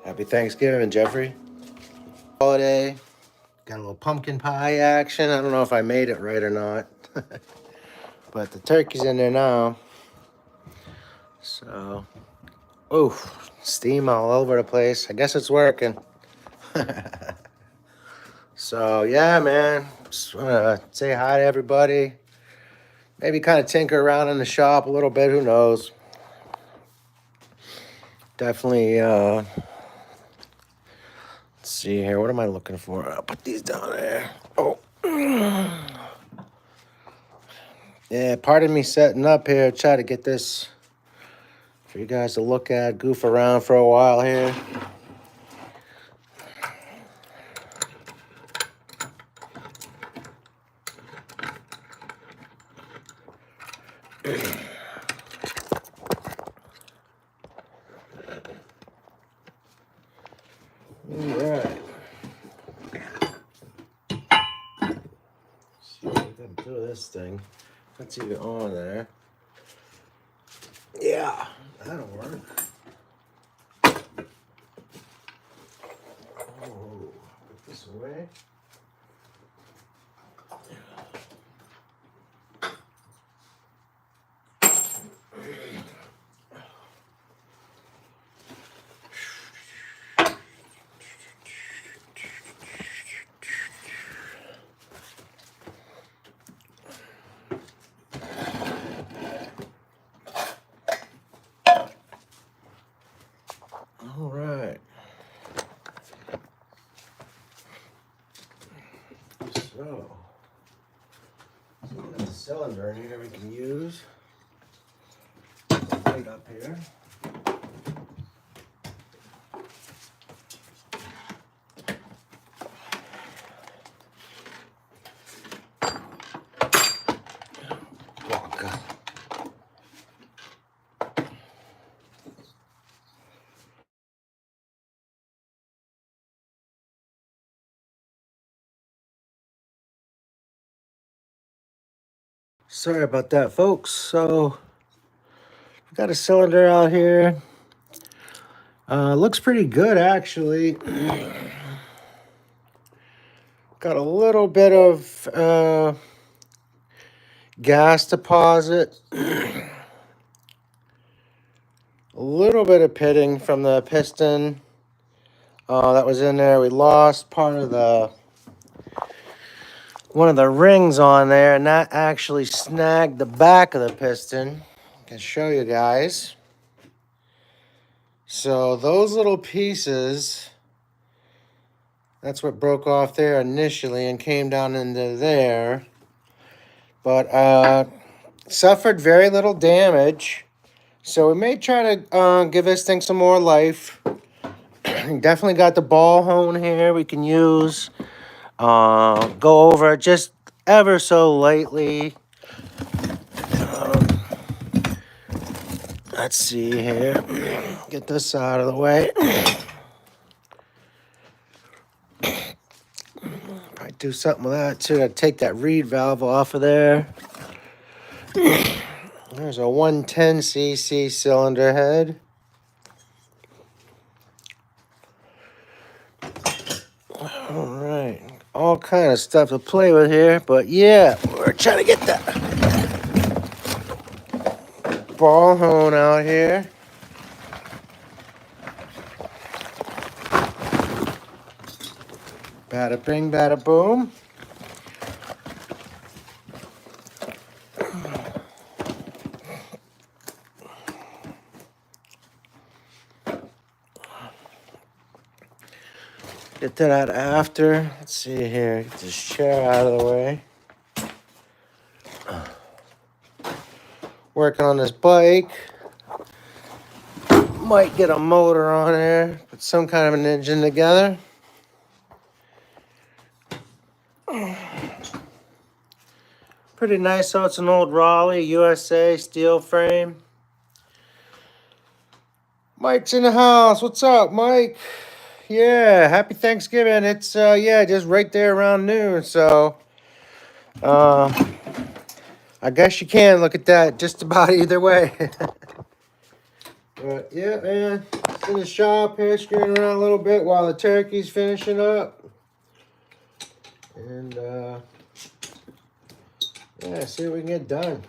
Happy Thanksgiving, Jeffrey. Holiday. Got a little pumpkin pie action. I don't know if I made it right or not. But the turkey's in there now. So, oof, steam all over the place. I guess it's working. So, yeah, man. Just want to say hi to everybody. Maybe kind of tinker around in the shop a little bit. Who knows? Definitely, let's see here. What am I looking for? I'll put these down there. Oh. Yeah, pardon me setting up here. Try to get this for you guys to look at, goof around for a while here. Alright. See what we can do with this thing. That's even on there. Yeah, that'll work. Oh, put this away. All right. So, we got the cylinder in here we can use. Right up here. Walker. Sorry about that, folks. So, we got a cylinder out here. Looks pretty good, actually. Got a little bit of gas deposit. A little bit of pitting from the piston that was in there. We lost part of one of the rings on there, and that actually snagged the back of the piston. I can show you guys. So those little pieces, that's what broke off there initially and came down into there. But suffered very little damage. So we may try to give this thing some more life. Definitely got the ball hone here we can use. Go over it just ever so lightly. Let's see here. Get this out of the way. Probably do something with that too. I'd take that reed valve off of there. There's a 110cc cylinder head. All right, all kind of stuff to play with here, but yeah, we're trying to get that ball hone out here. Bada bing, bada boom. Get that out after. Let's see here. Get this chair out of the way. Working on this bike. Might get a motor on there. Put some kind of an engine together. Pretty nice. So it's an old Raleigh, USA steel frame. Mike's in the house. What's up, Mike? Yeah, happy Thanksgiving. It's yeah, just right there around noon. So I guess you can look at that just about either way. But yeah, man, in the shop here, screwing around a little bit while the turkey's finishing up. And yeah, see what we can get done.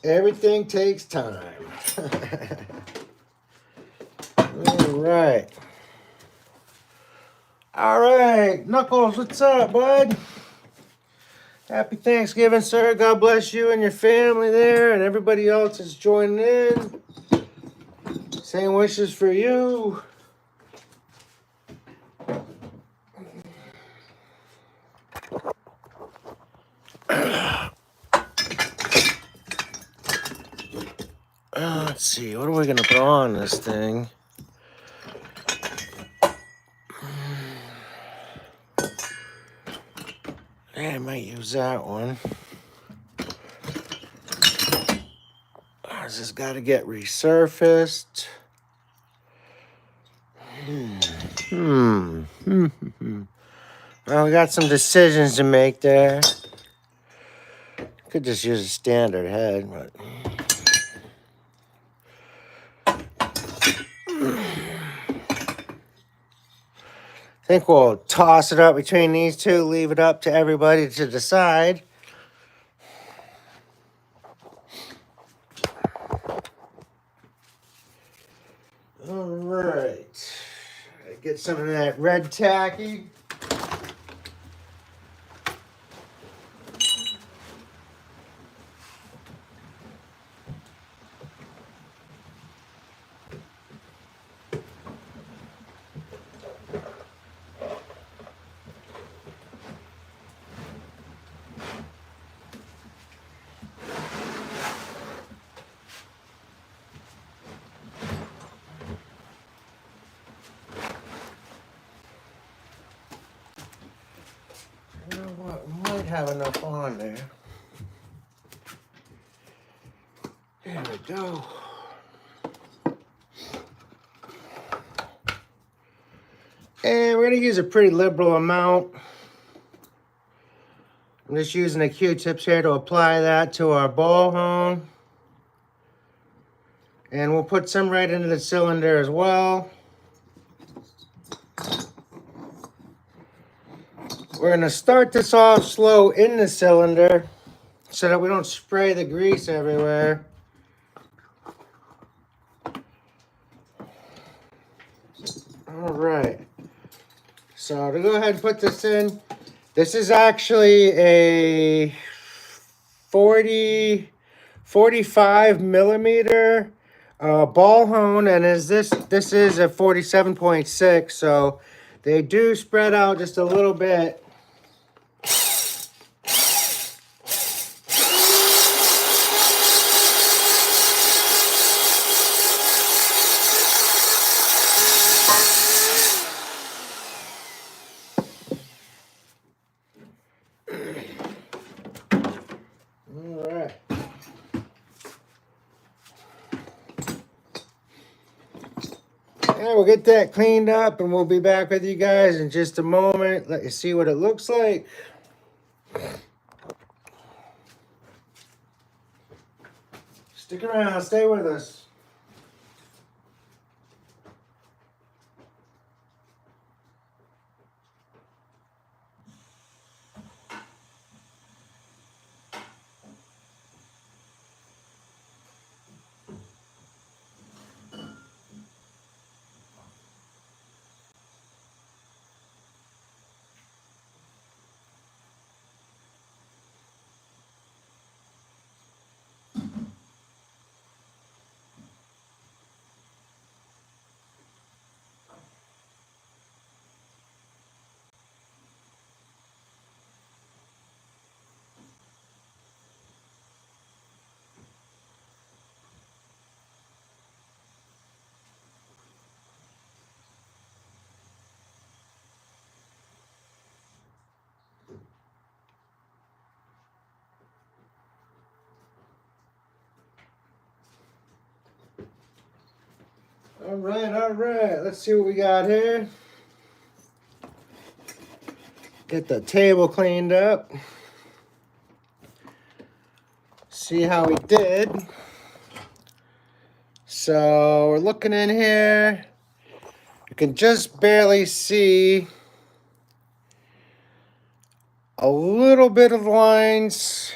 Everything takes time. All right. All right. Knuckles, what's up, bud? Happy Thanksgiving, sir. God bless you and your family there and everybody else that's joining in. Same wishes for you. Let's see. What are we going to put on this thing? Yeah, I might use that one. This has got to get resurfaced. Well, we got some decisions to make there. Could just use a standard head, but I think we'll toss it up between these two, leave it up to everybody to decide. All right. Get some of that red tacky. You know what? We might have enough on there. There we go. And we're going to use a pretty liberal amount. I'm just using the Q-tips here to apply that to our ball hone. And we'll put some right into the cylinder as well. We're going to start this off slow in the cylinder so that we don't spray the grease everywhere. All right. So to go ahead and put this in, this is actually a 45 millimeter ball hone, and this is a 47.6, so they do spread out just a little bit. All right. Yeah, we'll get that cleaned up and we'll be back with you guys in just a moment. Let you see what it looks like. Stick around, stay with us. All right. Let's see what we got here. Get the table cleaned up. See how we did. So we're looking in here. You can just barely see a little bit of lines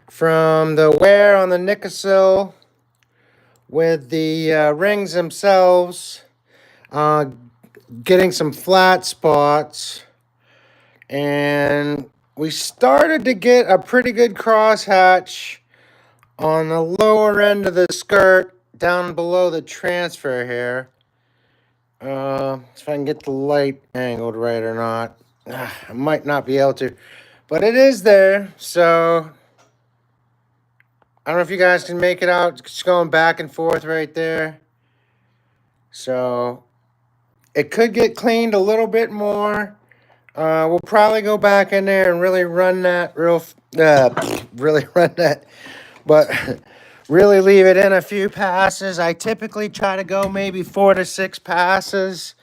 from the wear on the Nickel with the rings themselves. Getting some flat spots. And we started to get a pretty good crosshatch on the lower end of the skirt down below the transfer here. If I can get the light angled right or not. I might not be able to. But it is there, so I don't know if you guys can make it out. It's going back and forth right there. So it could get cleaned a little bit more. We'll probably go back in there and really run that but really leave it in a few passes. I typically try to go maybe 4 to 6 passes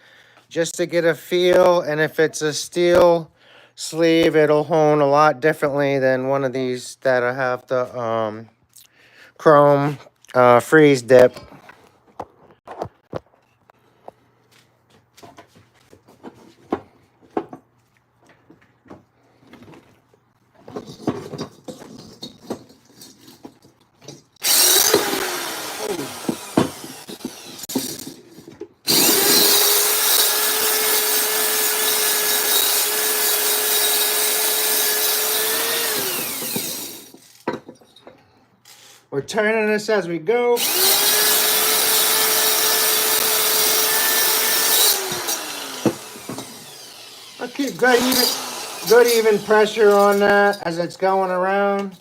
just to get a feel. And if it's a steel sleeve, it'll hone a lot differently than one of these that I have the chrome freeze dip. We're turning this as we go. I'll keep good even pressure on that as it's going around.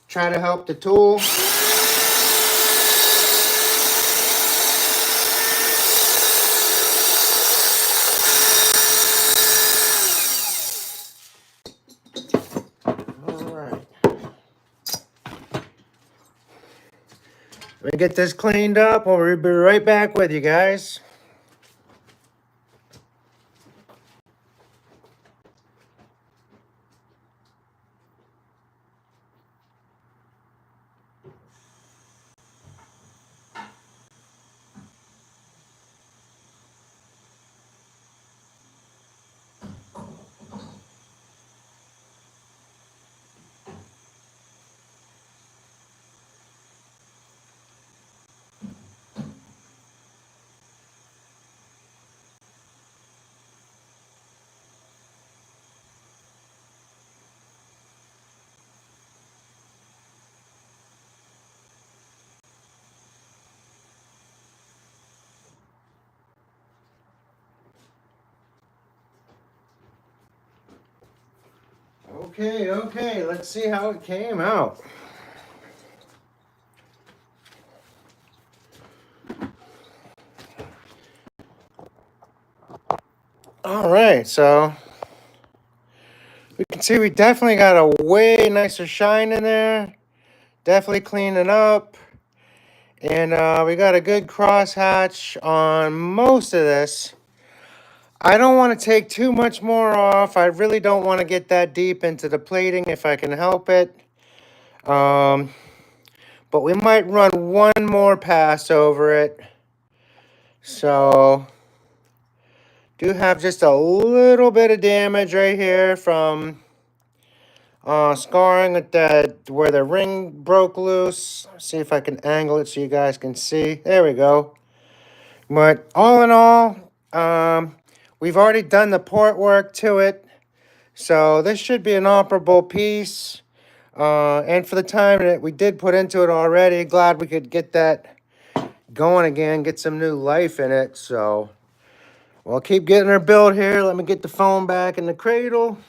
Try to help the tool. All right. Let me get this cleaned up. We'll be right back with you guys. Okay, let's see how it came out. All right, so we can see we definitely got a way nicer shine in there. Definitely cleaning up. And we got a good crosshatch on most of this. I don't want to take too much more off. I really don't want to get that deep into the plating if I can help it. But we might run one more pass over it. So, do have just a little bit of damage right here from scarring at where the ring broke loose. See if I can angle it so you guys can see. There we go. But all in all, we've already done the port work to it. So this should be an operable piece. And for the time that we did put into it already, glad we could get that going again, get some new life in it. So we'll keep getting her built here. Let me get the phone back in the cradle.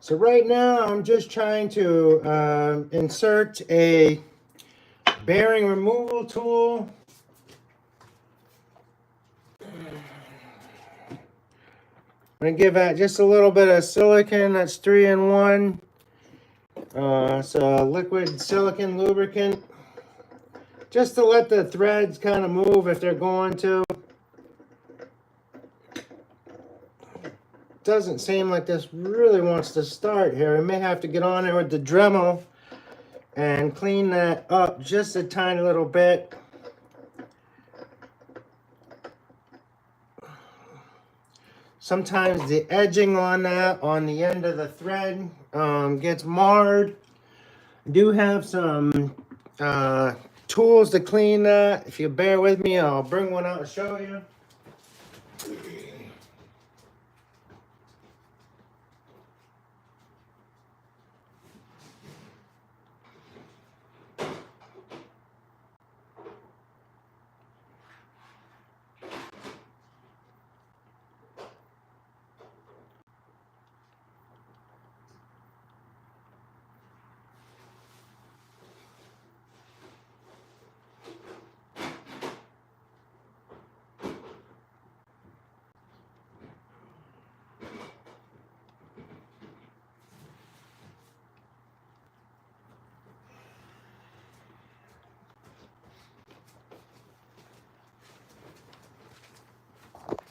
So right now I'm just trying to insert a bearing removal tool. I'm going to give that just a little bit of silicone. That's 3-in-1. So liquid silicone lubricant. Just to let the threads kind of move if they're going to. Doesn't seem like this really wants to start here. I may have to get on there with the Dremel and clean that up just a tiny little bit. Sometimes the edging on that, on the end of the thread, gets marred. I do have some tools to clean that. If you bear with me, I'll bring one out and show you.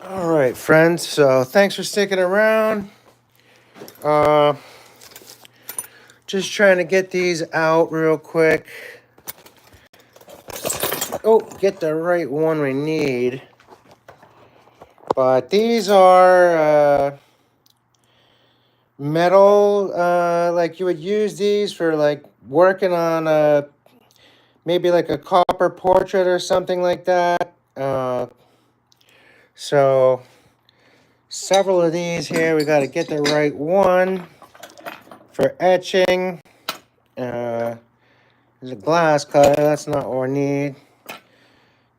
All right, friends. So thanks for sticking around. Just trying to get these out real quick. Oh, get the right one we need. But these are metal. Like you would use these for like working on maybe like a copper portrait or something like that. So several of these here. We got to get the right one for etching. There's a glass cutter. That's not what we need.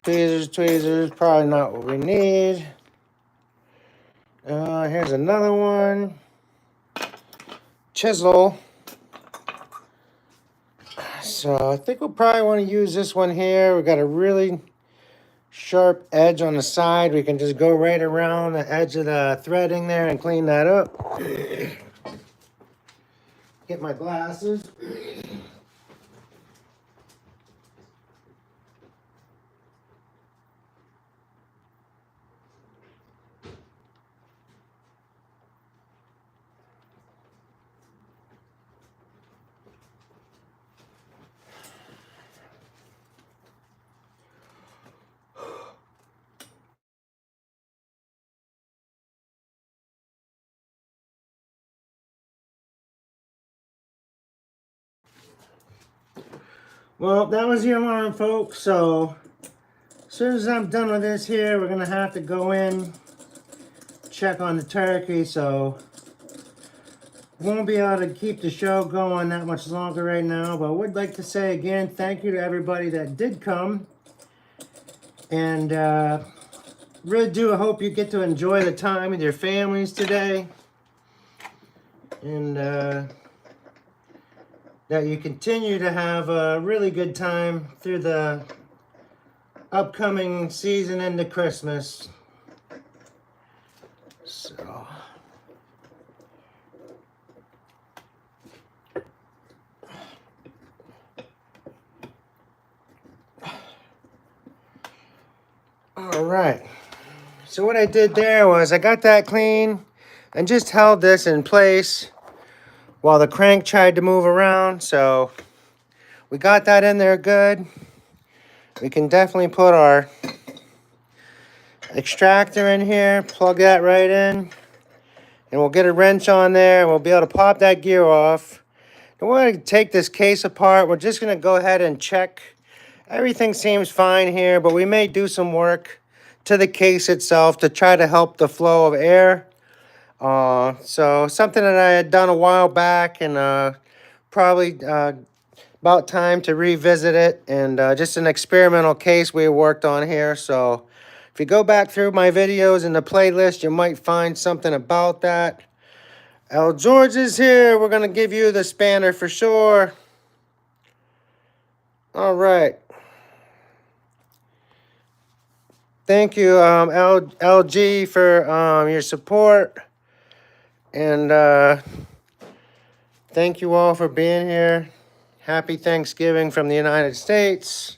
Tweezers, probably not what we need. Here's another one. Chisel. So I think we'll probably want to use this one here. We got a really sharp edge on the side. We can just go right around the edge of the threading there and clean that up. Get my glasses. Well, that was the alarm, folks. So as soon as I'm done with this here, we're going to have to go in, check on the turkey. So won't be able to keep the show going that much longer right now. But I would like to say again, thank you to everybody that did come. And really do hope you get to enjoy the time with your families today. And that you continue to have a really good time through the upcoming season into Christmas. So all right. So what I did there was I got that clean and just held this in place while the crank tried to move around. So we got that in there good. We can definitely put our extractor in here, plug that right in, and we'll get a wrench on there and we'll be able to pop that gear off. And we're going to take this case apart. We're just going to go ahead and check. Everything seems fine here, but we may do some work to the case itself to try to help the flow of air. So something that I had done a while back, and probably about time to revisit it, and just an experimental case we worked on here. So if you go back through my videos in the playlist, you might find something about that. L. George is here. We're going to give you the spanner for sure. All right. Thank you, LG, for your support. And thank you all for being here. Happy Thanksgiving from the United States.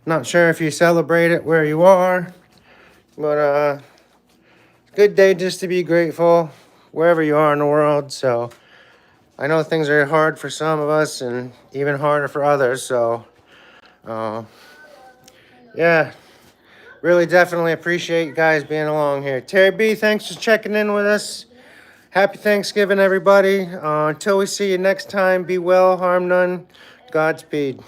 Not sure if you celebrate it where you are, but good day just to be grateful wherever you are in the world. So I know things are hard for some of us and even harder for others. So yeah, really definitely appreciate you guys being along here. Terry B, thanks for checking in with us. Happy Thanksgiving, everybody. Until we see you next time, be well, harm none. Godspeed.